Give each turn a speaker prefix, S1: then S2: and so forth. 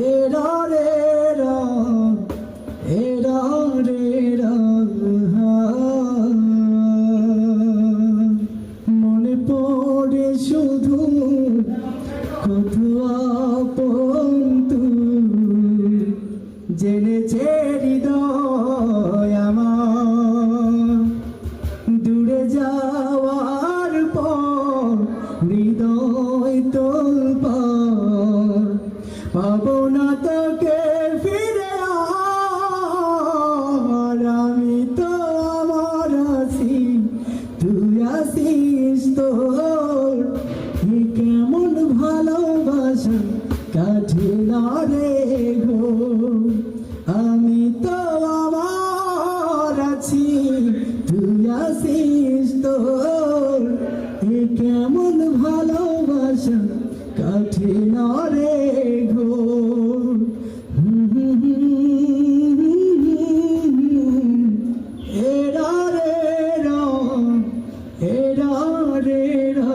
S1: এরা রে রা, এরা রে রা, মনে পড়ে শুধু কত আপন তুই, জেনেছে হৃদয় আমার দূরে যাওয়ার পর, হৃদয় তোলপাড়, পাবো না তোকে ফিরে আর, আমি তো আমার আছি তুই আসিস তোর, এ কেমন ভালোবাসা কাঠে না রে গো, আমি তো আমার আছি তুই আসিস তোর, এ কেমন ভালোবাসা কাঠে না রে গো। এরা রে রা, এরা রে রা।